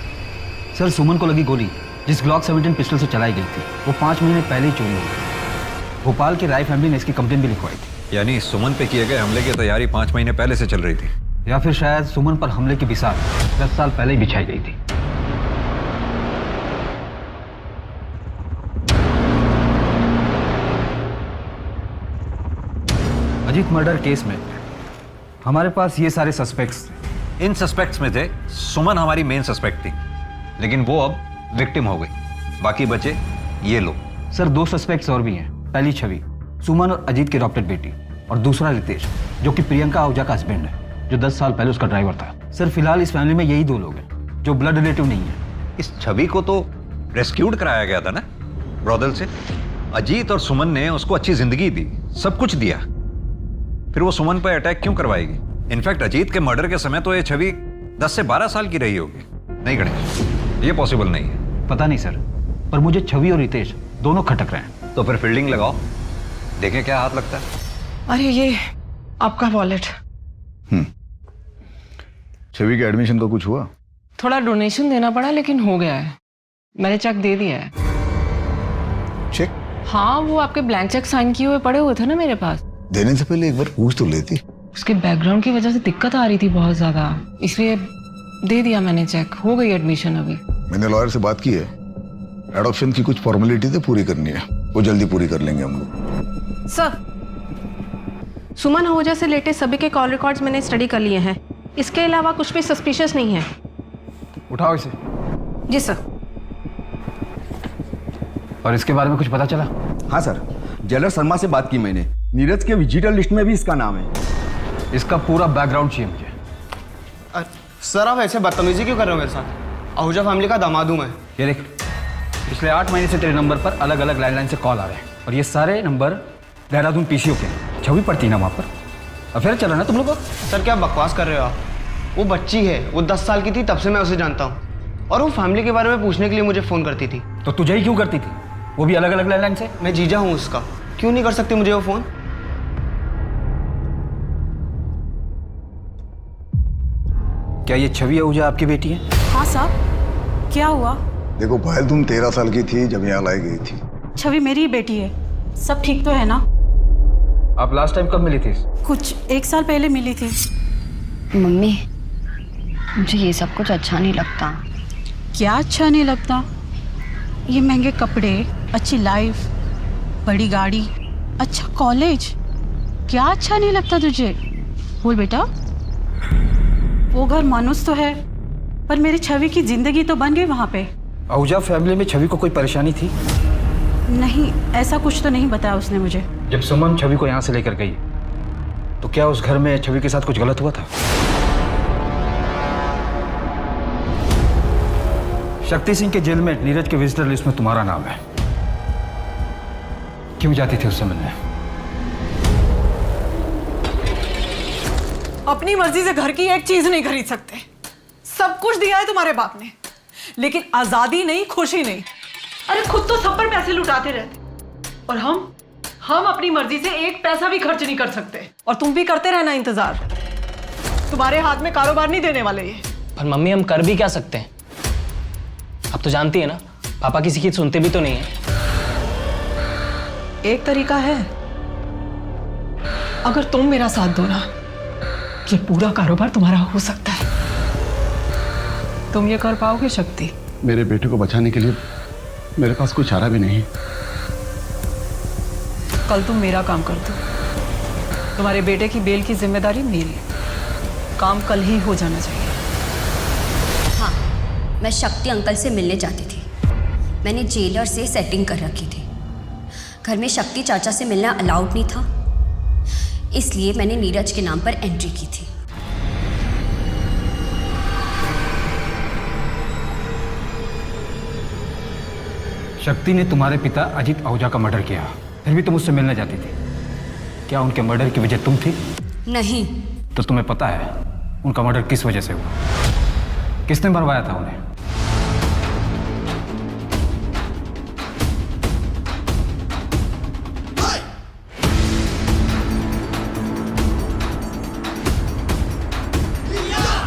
सर, सुमन को लगी गोली जिस ग्लॉक 17 पिस्टल से चलाई गई थी, वो 5 महीने पहले ही चोरी हो गई। भोपाल की राय फैमिली ने इसकी कंप्लेन भी लिखवाई थी। यानी सुमन पे किए गए हमले की तैयारी 5 महीने पहले से चल रही थी, या फिर शायद सुमन पर हमले की बिसात 10 साल पहले ही बिछाई गई थी। अजीत मर्डर केस में हमारे पास ये सारे सस्पेक्ट्स थे। इन सस्पेक्ट्स में थे सुमन हमारी मेन सस्पेक्ट थी, लेकिन वो अब विक्टिम हो गई। बाकी बचे ये लोग। सर, 2 सस्पेक्ट्स और भी हैं। पहली छवि, सुमन और अजीत की अडॉप्टेड बेटी, और दूसरा रितेश, जो कि प्रियंका आहूजा का हस्बैंड है, जो 10 साल पहले उसका ड्राइवर था। सर, फिलहाल इस फैमिली में यही 2 लोग हैं जो ब्लड रिलेटिव नहीं है। इस छवि को तो रेस्क्यूड कराया गया था ना ब्रॉदल से। अजीत और सुमन ने उसको अच्छी जिंदगी दी, सब कुछ दिया, फिर वो सुमन पर अटैक क्यों करवाएगी? इनफैक्ट अजीत के मर्डर के समय तो ये छवि 10 से 12 साल की रही होगी। नहीं गणेश, ये पॉसिबल नहीं है। पता नहीं सर, पर मुझे छवि और रितेश दोनों खटक रहे हैं। तो फिर फील्डिंग लगाओ, देखें क्या हाथ लगता है। अरे ये आपका वॉलेट। छवि के एडमिशन का कुछ हुआ? थोड़ा डोनेशन देना पड़ा, लेकिन हो गया है। मैंने चेक दे दिया है। चेक? हाँ, वो आपके ब्लैंक चेक साइन किए हुए पड़े हुए थे ना मेरे पास। देने से पहले एक बार पूछ तो लेती। उसके बैकग्राउंड की वजह से दिक्कत आ रही थी बहुत ज्यादा, इसलिए दे दिया मैंने चेक। हो गई एडमिशन अभी। मैंने लॉयर से बात की है, एडॉप्शन की कुछ फॉर्मेलिटी तो पूरी करनी है, वो जल्दी पूरी कर लेंगे हम लोग। सर, सुमन आहूजा से लेटेस्ट सभी के कॉल रिकॉर्ड्स मैंने स्टडी कर लिए हैं। इसके अलावा कुछ भी सस्पिशियस नहीं है। उठाओ इसे। जी सर। और इसके बारे में कुछ पता चला? हाँ सर, जेलर शर्मा से बात की मैंने। नीरज के विजिटर लिस्ट में भी इसका नाम है। इसका पूरा बैकग्राउंड चाहिए मुझे। सर, आप ऐसे बदतमीजी क्यों कर रहे हो मेरे साथ? आहूजा फैमिली का दामाद हूं मैं। ये देख, पिछले 8 महीने से तेरे नंबर पर अलग अलग लैंडलाइन से कॉल आ रहे हैं, और ये सारे नंबर देहरादून पीसीओ के हैं। छवि पड़ती ना वहाँ पर। अफेयर चला ना तुम लोग? सर, क्या बकवास कर रहे हो आप? वो बच्ची है, वो 10 साल की थी तब से मैं उसे जानता हूँ, और वो फैमिली के बारे में पूछने के लिए मुझे फ़ोन करती थी। तो तुझे ही क्यों करती थी, वो भी अलग अलग लैंडलाइन से? मैं जीजा हूँ उसका, क्यों नहीं कर सकती मुझे वो फ़ोन? क्या ये छवि आहूजा आपकी बेटी है? हाँ साहब, क्या हुआ? देखो पायल, तुम 13 साल की थी जब यहाँ लाई गई थी। छवि मेरी ही बेटी है। सब ठीक तो है ना? आप लास्ट टाइम कब मिली थी? कुछ 1 साल पहले मिली थी। मम्मी, मुझे ये सब कुछ अच्छा नहीं लगता। क्या अच्छा नहीं लगता? ये महंगे कपड़े, अच्छी लाइफ, बड़ी गाड़ी, अच्छा कॉलेज, क्या अच्छा नहीं लगता तुझे? बोल बेटा। वो घर मानुस तो है, पर मेरी छवि की जिंदगी तो बन गई वहाँ पे। आहूजा फैमिली में छवि को कोई परेशानी थी? नहीं, ऐसा कुछ तो नहीं बताया उसने मुझे। जब सुमन छवि को यहाँ से लेकर गई, तो क्या उस घर में छवि के साथ कुछ गलत हुआ था? शक्ति सिंह के जेल में नीरज के विजिटर लिस्ट में तुम्हारा नाम है। क्यों जाती थी उससे मिलने? अपनी मर्जी से घर की एक चीज नहीं खरीद सकते। सब कुछ दिया है तुम्हारे बाप ने, लेकिन आजादी नहीं, खुशी नहीं। अरे खुद तो सब पर पैसे लुटाते रहते, और हम अपनी मर्जी से एक पैसा भी खर्च नहीं कर सकते। और तुम भी करते रहना इंतजार। तुम्हारे हाथ में कारोबार नहीं देने वाले ये। पर मम्मी हम कर भी क्या सकते हैं? अब तो जानती है ना, पापा किसी की सुनते भी तो नहीं है। एक तरीका है, अगर तुम मेरा साथ दो ना, ये पूरा कारोबार तुम्हारा हो सकता है। तुम ये कर पाओगे शक्ति? मेरे बेटे को बचाने के लिए मेरे पास कोई चारा भी नहीं है। कल तुम मेरा काम कर दो, तुम्हारे बेटे की बेल की जिम्मेदारी मेरी। काम कल ही हो जाना चाहिए। हाँ, मैं शक्ति अंकल से मिलने जाती थी। मैंने जेलर से सेटिंग कर रखी थी। घर में शक्ति चाचा से मिलना अलाउड नहीं था, इसलिए मैंने नीरज के नाम पर एंट्री की थी। शक्ति ने तुम्हारे पिता अजीत आहूजा का मर्डर किया, फिर भी तुम उससे मिलने जाती थी। क्या उनके मर्डर की वजह तुम थी? नहीं। तो तुम्हें पता है उनका मर्डर किस वजह से हुआ? किसने मरवाया था उन्हें?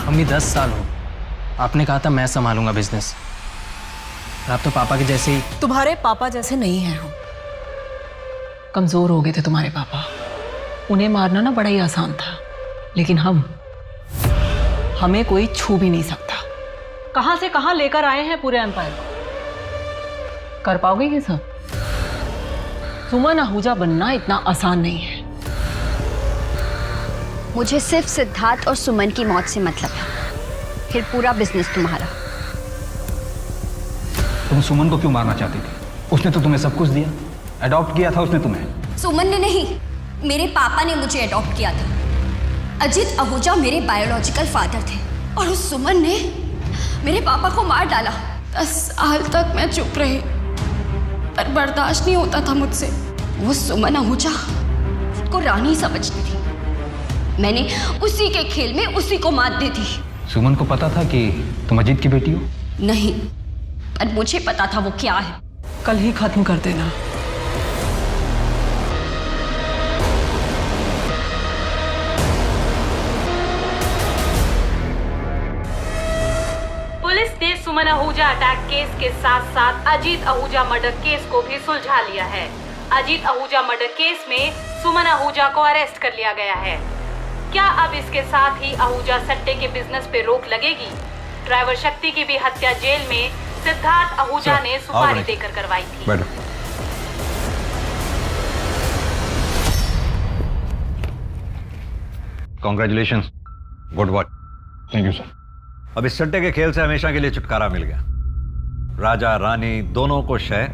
मम्मी 10 साल हो, आपने कहा था मैं संभालूंगा बिजनेस, और आप तो पापा के जैसे ही। तुम्हारे पापा जैसे नहीं हैं हम। कमजोर हो गए थे तुम्हारे पापा, उन्हें मारना ना बड़ा ही आसान था, लेकिन हमें कोई छू भी नहीं सकता। कहां से कहां लेकर आए हैं पूरे एम्पायर को। कर पाओगे ये सब? सुमन आहूजा बनना इतना आसान नहीं है। मुझे सिर्फ सिद्धार्थ और सुमन की मौत से मतलब है, फिर पूरा बिजनेस तुम्हारा। तुम सुमन को क्यों मारना चाहती थी? उसने तो तुम्हें सब कुछ दिया, अडॉप्ट किया था उसने तुम्हें। सुमन ने नहीं, मेरे पापा ने मुझे अडॉप्ट किया था। अजीत आहूजा मेरे बायोलॉजिकल फादर थे, और उस सुमन ने मेरे पापा को मार डाला। 10 साल तक मैं चुप रही, पर बर्दाश्त नहीं होता था मुझसे। वो सुमन आहूजा खुद को रानी समझती थी। मैंने उसी के खेल में उसी को मात दी थी। सुमन को पता था कि तुम अजीत की बेटी हो? नहीं, पर मुझे पता था वो क्या है। कल ही खत्म कर देना। पुलिस ने सुमन आहूजा अटैक केस के साथ साथ अजीत आहूजा मर्डर केस को भी सुलझा लिया है। अजीत आहूजा मर्डर केस में सुमन आहूजा को अरेस्ट कर लिया गया है। क्या अब इसके साथ ही आहूजा सट्टे के बिजनेस पे रोक लगेगी? ड्राइवर शक्ति की भी हत्या जेल में सिद्धार्थ आहूजा ने सुपारी देकर करवाई थी। बैठो। Congratulations, good work. Thank you sir. अब इस सट्टे के खेल से हमेशा के लिए छुटकारा मिल गया। राजा रानी दोनों को शय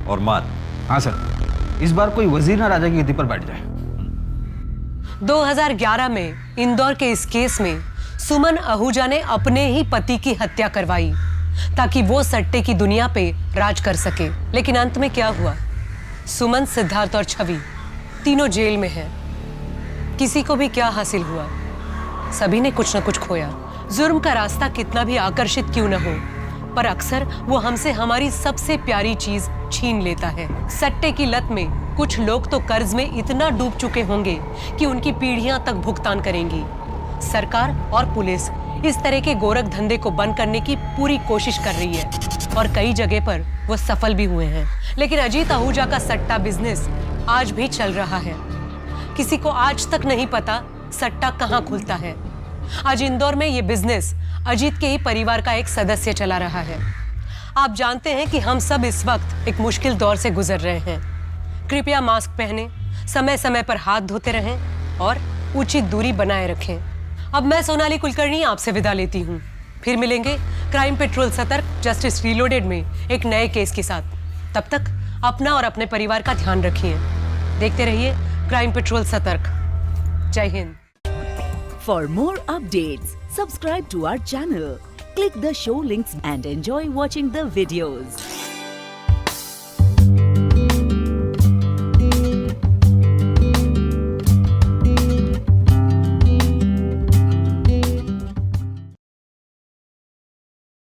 और मात। हाँ सर, इस बार कोई वजीर ना राजा की गद्दी पर बैठ जाए। 2011 में इंदौर के इस केस में सुमन आहूजा ने अपने ही पति की हत्या करवाई ताकि वो सट्टे की दुनिया पे राज कर सके। लेकिन अंत में क्या हुआ? सुमन, सिद्धार्थ और छवि तीनों जेल में हैं। किसी को भी क्या हासिल हुआ? सभी ने कुछ न कुछ खोया। जुर्म का रास्ता कितना भी आकर्षित क्यों न हो, पर अक्सर वो हमसे हमारी सबसे प्यारी चीज छीन लेता है। सट्टे की लत में कुछ लोग तो कर्ज में इतना डूब चुके होंगे कि उनकी पीढ़ियां तक भुगतान करेंगी। सरकार और पुलिस इस तरह के गोरख धंधे को बंद करने की पूरी कोशिश कर रही है, और कई जगह पर वो सफल भी हुए हैं। लेकिन अजीत आहूजा का सट्टा बिजनेस आज भी चल रहा है। किसी को आज तक नहीं पता सट्टा कहाँ खुलता है। आज इंदौर में ये बिजनेस अजीत के ही परिवार का एक सदस्य चला रहा है। आप जानते हैं कि हम सब इस वक्त एक मुश्किल दौर से गुजर रहे हैं। कृपया मास्क पहने, समय समय पर हाथ धोते रहें और उचित दूरी बनाए रखें। अब मैं सोनाली कुलकर्णी आपसे विदा लेती हूँ। फिर मिलेंगे क्राइम पेट्रोल सतर्क जस्टिस रीलोडेड में एक नए केस के साथ। तब तक अपना और अपने परिवार का ध्यान रखिए। देखते रहिए क्राइम पेट्रोल सतर्क। जय Hind. For more updates, subscribe to our channel, click the show links and enjoy watching the videos.